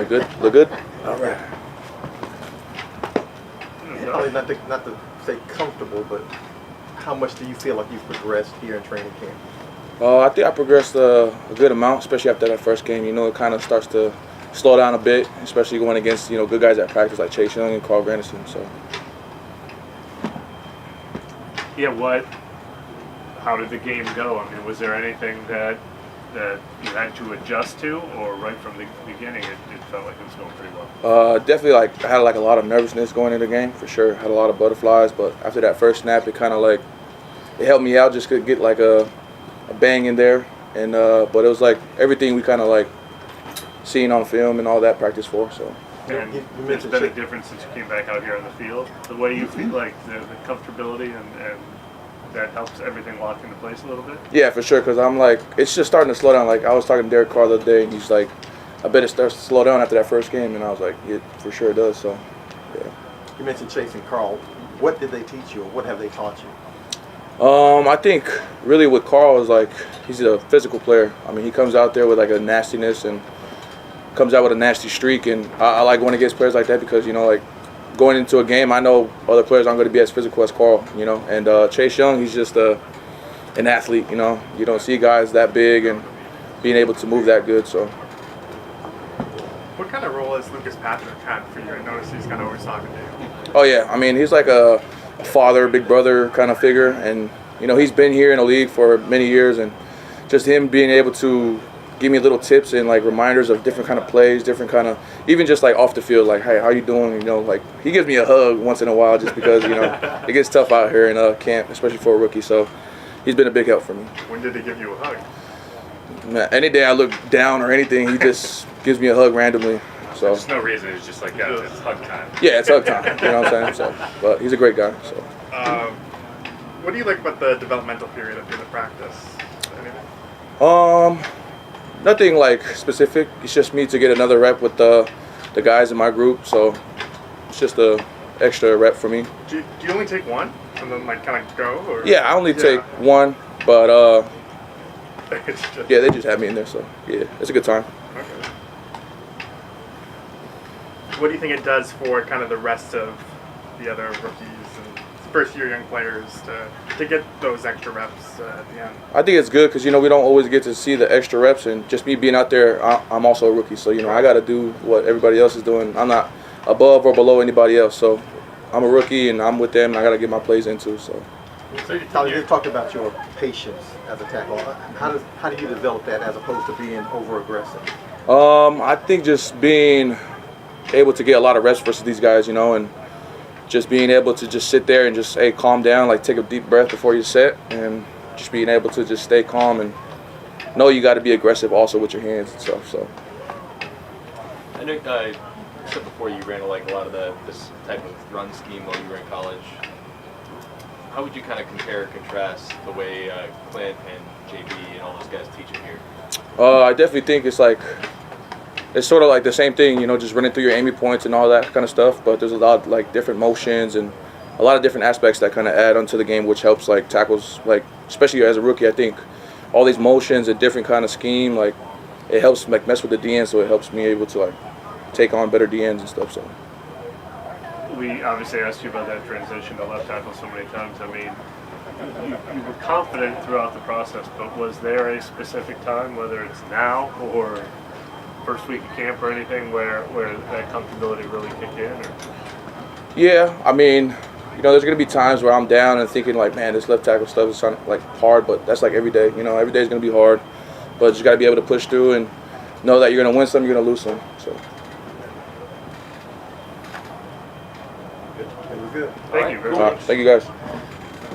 man. Good. Look good? All right. Probably not to say comfortable, but how much do you feel like you've progressed here in training camp? I think I progressed a good amount, especially after that first game. You know, it kind of starts to slow down a bit, especially going against, you know, good guys at practice like Chase Young and Carl Granderson. So. Yeah, how did the game go? I mean, was there anything that you had to adjust to, or right from the beginning it felt like it was going pretty well? Definitely, like, I had like a lot of nervousness going into the game, for sure. Had a lot of butterflies, but after that first snap, it kind of like, it helped me out, just could get like a bang in there. And but it was like everything we kind of like seen on film and all that practice for, so. And it's been a difference since you came back out here on the field. The way you feel, like the comfortability and that helps everything lock into place a little bit? Yeah, for sure, because I'm like, it's just starting to slow down. Like, I was talking to Derek Carr the other day, and he's like, I bet it starts to slow down after that first game, and I was like, yeah, for sure it does, so, yeah. You mentioned Chase and Carl. What did they teach you, or what have they taught you? I think really with Carl is like, he's a physical player. I mean, he comes out there with like a nastiness and comes out with a nasty streak, and I like going against players like that because, you know, like, going into a game, I know other players aren't going to be as physical as Carl, you know. And Chase Young, he's just an athlete, you know. You don't see guys that big and being able to move that good, so. What kind of role has Lucas Patrick had for you? I noticed he's kind of always talking to you. Oh, yeah. I mean, he's like a father, big brother kind of figure. And, you know, he's been here in the league for many years. And just him being able to give me little tips and like reminders of different kind of plays, different kind of, even just like off the field, like, hey, how you doing? You know, like, he gives me a hug once in a while just because, you know, it gets tough out here in camp, especially for a rookie. So he's been a big help for me. When did he give you a hug? Man, any day I look down or anything, he just gives me a hug randomly. So there's no reason. It's just like, it's hug time. Yeah, it's hug time. You know what I'm saying? So, but he's a great guy. So. What do you like about the developmental period of the practice? Anything? Nothing like specific. It's just me to get another rep with the guys in my group. So it's just a extra rep for me. Do you only take one and then like kind of go? Or? Yeah, I only take one, but yeah, they just have me in there. So yeah, it's a good time. Okay. What do you think it does for kind of the rest of the other rookies and first-year young players to get those extra reps at the end? I think it's good because, you know, we don't always get to see the extra reps, and just me being out there, I'm also a rookie. So, you know, I got to do what everybody else is doing. I'm not above or below anybody else. So I'm a rookie, and I'm with them, and I got to get my plays into. So. Taliese, you talked about your patience as a tackle. How do you develop that as opposed to being over-aggressive? I think just being able to get a lot of reps versus these guys, you know, and just being able to just sit there and just, hey, calm down, like take a deep breath before you set, and just being able to just stay calm and know you got to be aggressive also with your hands and stuff. So. I know you said before you ran like a lot of this type of run scheme while you were in college. How would you kind of compare or contrast the way Clint and JB and all those guys teach it here? I definitely think it's sort of like the same thing, you know, just running through your aiming points and all that kind of stuff. But there's a lot of like different motions and a lot of different aspects that kind of add onto the game, which helps like tackles, like especially as a rookie. I think all these motions and different kind of scheme, like it helps like mess with the DN, so it helps me able to like take on better DNs and stuff. So. We obviously asked you about that transition to left tackle so many times. I mean, you were confident throughout the process, but was there a specific time, whether it's now or first week of camp or anything, where that comfortability really kicked in? Or? Yeah, I mean, you know, there's going to be times where I'm down and thinking like, man, this left tackle stuff is like hard, but that's like every day. You know, every day is going to be hard, but you just got to be able to push through and know that you're going to win some, you're going to lose some. So. Good. Thank you very much. Thank you, guys.